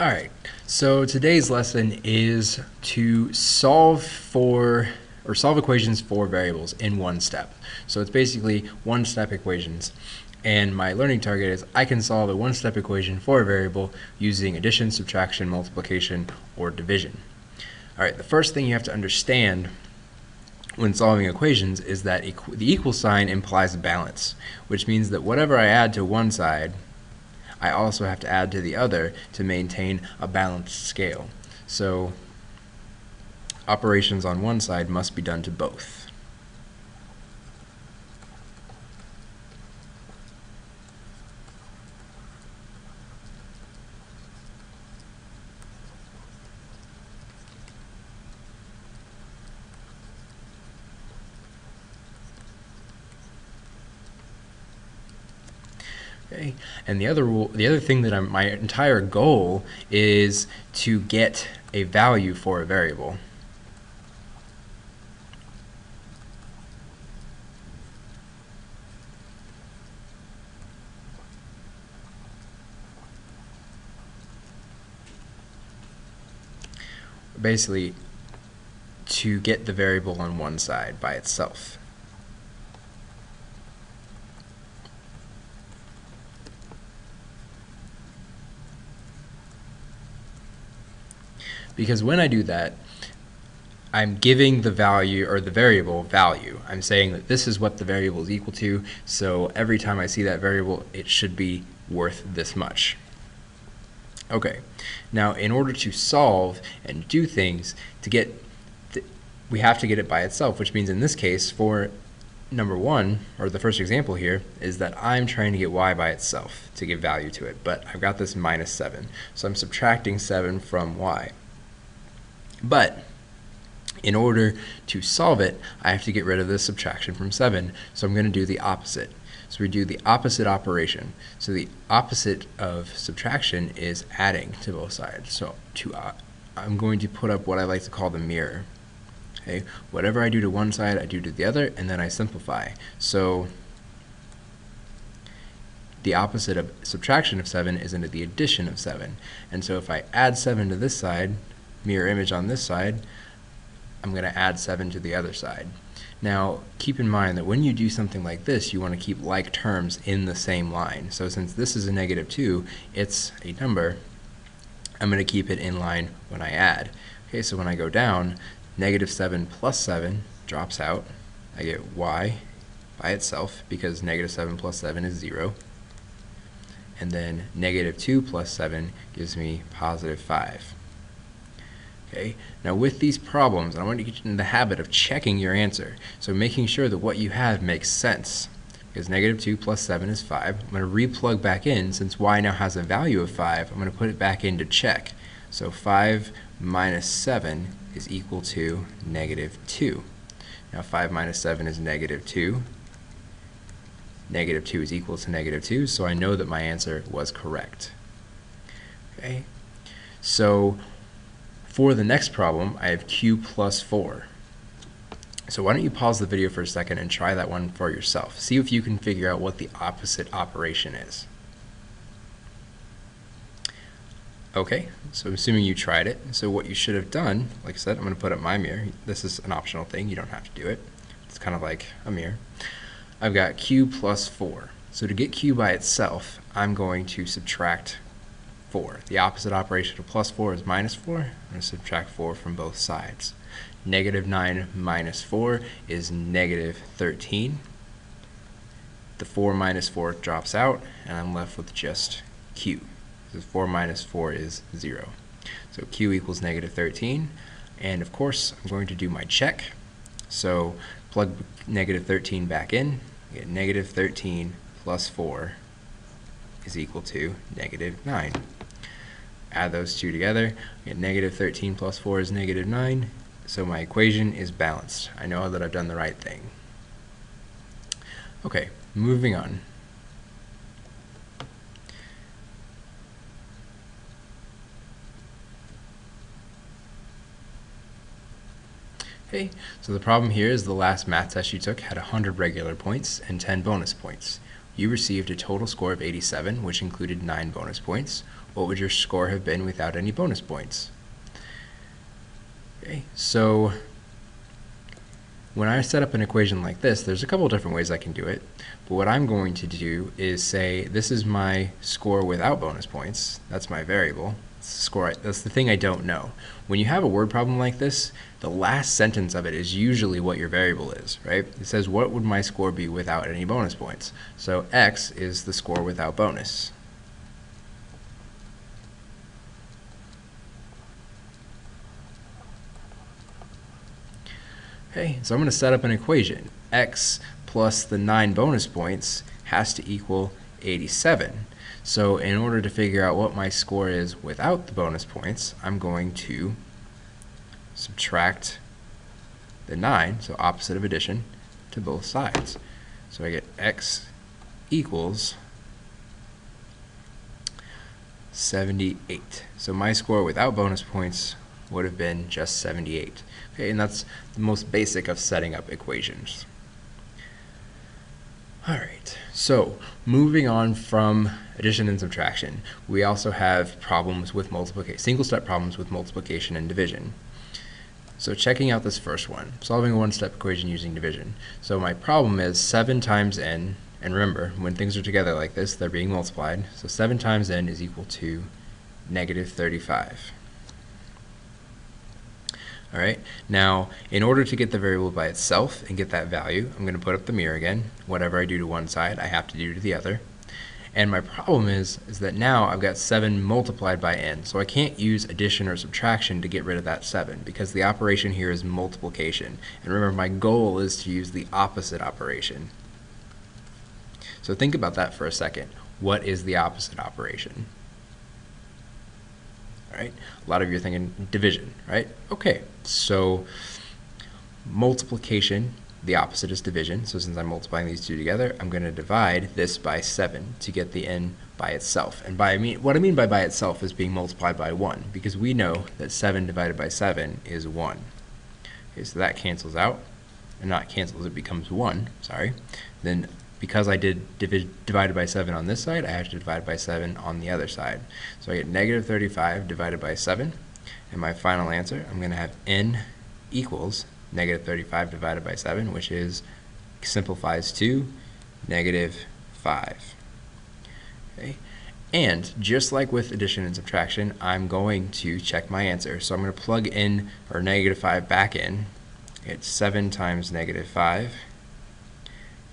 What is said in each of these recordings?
Alright, so today's lesson is to solve equations for variables in one step. So it's basically one-step equations. And my learning target is I can solve a one-step equation for a variable using addition, subtraction, multiplication, or division. Alright, the first thing you have to understand when solving equations is that the equal sign implies balance, which means that whatever I add to one side, I also have to add to the other to maintain a balanced scale. So operations on one side must be done to both. Okay. And the other thing that my entire goal is to get a value for a variable. Basically, to get the variable on one side by itself. Because when I do that, I'm giving the value or the variable value. I'm saying that this is what the variable is equal to, so every time I see that variable, it should be worth this much. Okay, now in order to solve and do things, we have to get it by itself, which means in this case, for number one, or the first example here, is that I'm trying to get y by itself to give value to it, but I've got this minus 7, so I'm subtracting 7 from y. But in order to solve it, I have to get rid of this subtraction from 7, so I'm going to do the opposite. So we do the opposite operation. So the opposite of subtraction is adding to both sides. So I'm going to put up what I like to call the mirror. Okay? Whatever I do to one side, I do to the other, and then I simplify. So the opposite of subtraction of 7 is into the addition of 7. And so if I add 7 to this side, mirror image on this side, I'm going to add 7 to the other side. Now, keep in mind that when you do something like this, you want to keep like terms in the same line. So since this is a negative 2, it's a number, I'm going to keep it in line when I add. Okay, so when I go down, negative 7 plus 7 drops out. I get y by itself because negative 7 plus 7 is 0. And then negative 2 plus 7 gives me positive 5. Okay. Now with these problems, I want to get you in the habit of checking your answer. So making sure that what you have makes sense. Because negative 2 plus 7 is 5. I'm going to replug back in. Since y now has a value of 5, I'm going to put it back in to check. So 5 minus 7 is equal to negative 2. Now 5 minus 7 is negative 2. Negative 2 is equal to negative 2, so I know that my answer was correct. Okay. So for the next problem, I have q plus 4. So why don't you pause the video for a second and try that one for yourself. See if you can figure out what the opposite operation is. Okay, so I'm assuming you tried it. So what you should have done, like I said, I'm going to put up my mirror. This is an optional thing. You don't have to do it. It's kind of like a mirror. I've got q plus 4. So to get q by itself, I'm going to subtract 4. The opposite operation of plus 4 is minus 4. I'm going to subtract 4 from both sides. Negative 9 minus 4 is negative 13. The 4 minus 4 drops out, and I'm left with just q. So 4 minus 4 is 0. So q equals negative 13. And of course, I'm going to do my check. So plug negative 13 back in. I get negative 13 plus 4 is equal to negative 9. Add those two together, I get negative 13 plus 4 is negative 9, so my equation is balanced. I know that I've done the right thing. Okay, moving on. Okay, so the problem here is the last math test you took had 100 regular points and 10 bonus points. you received a total score of 87, which included 9 bonus points. What would your score have been without any bonus points? Okay, so when I set up an equation like this, there's a couple different ways I can do it. But what I'm going to do is say this is my score without bonus points. That's my variable. That's the thing I don't know. When you have a word problem like this, the last sentence of it is usually what your variable is, right? It says, what would my score be without any bonus points? So x is the score without bonus. Okay, so I'm going to set up an equation. X plus the 9 bonus points has to equal 87. So in order to figure out what my score is without the bonus points, I'm going to subtract the 9, so opposite of addition, to both sides. So I get x equals 78. So my score without bonus points would have been just 78. Okay, and that's the most basic of setting up equations. All right, so moving on from addition and subtraction, we also have problems with multiplication, single-step problems with multiplication and division. So checking out this first one, solving a one-step equation using division. So my problem is 7 times n, and remember, when things are together like this, they're being multiplied. So 7 times n is equal to negative 35. All right, now in order to get the variable by itself and get that value, I'm going to put up the mirror again. Whatever I do to one side, I have to do to the other. And my problem is that now I've got 7 multiplied by n, so I can't use addition or subtraction to get rid of that 7 because the operation here is multiplication. And remember, my goal is to use the opposite operation. So think about that for a second. What is the opposite operation? Right? A lot of you are thinking division, right? Okay, so multiplication, the opposite is division. So since I'm multiplying these two together, I'm going to divide this by 7 to get the n by itself. And what I mean by itself is being multiplied by 1, because we know that 7 divided by 7 is 1. Okay, so that cancels out, and not cancels, it becomes 1, sorry. Then because I did divided by 7 on this side, I have to divide by 7 on the other side. So I get negative 35 divided by 7, and my final answer, I'm going to have n equals negative 35 divided by 7, which simplifies to negative 5. Okay? And just like with addition and subtraction, I'm going to check my answer. So I'm going to plug in our negative 5 back in. It's 7 times negative 5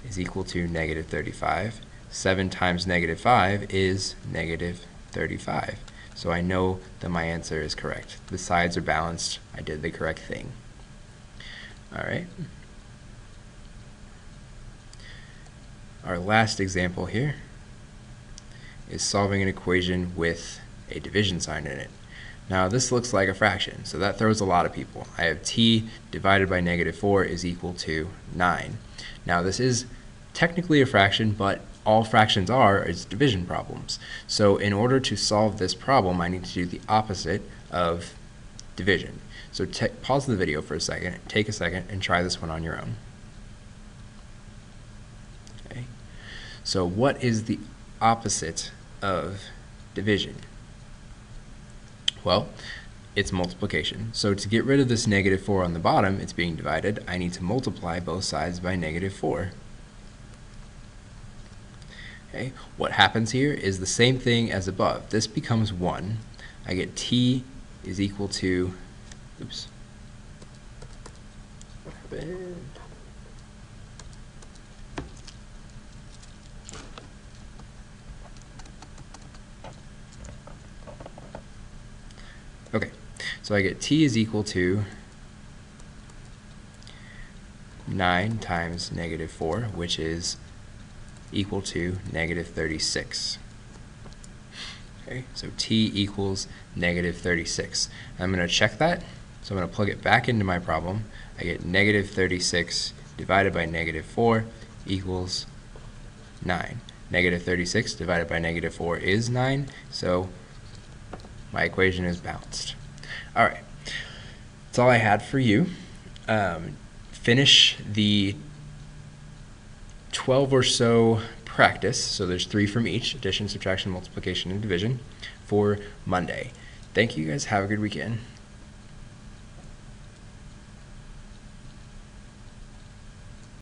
is equal to negative 35. 7 times negative 5 is negative 35. So I know that my answer is correct. The sides are balanced. I did the correct thing. All right. Our last example here is solving an equation with a division sign in it. Now this looks like a fraction, so that throws a lot of people. I have t divided by negative 4 is equal to 9. Now this is technically a fraction, but all fractions is division problems. So in order to solve this problem, I need to do the opposite of division. So pause the video for a second, take a second, and try this one on your own. Okay. So what is the opposite of division? Well, it's multiplication. So to get rid of this negative 4 on the bottom, it's being divided, I need to multiply both sides by negative 4. Okay. What happens here is the same thing as above. This becomes 1. I get t is equal to, oops, what happened? Okay, so I get t is equal to 9 times negative 4, which is equal to negative 36. Okay, so t equals negative 36. I'm going to check that, so I'm going to plug it back into my problem. I get negative 36 divided by negative 4 equals 9. Negative 36 divided by negative 4 is 9, so my equation is balanced. All right, that's all I had for you. Finish the 12 or so practice, so there's 3 from each, addition, subtraction, multiplication, and division, for Monday. Thank you guys. Have a good weekend.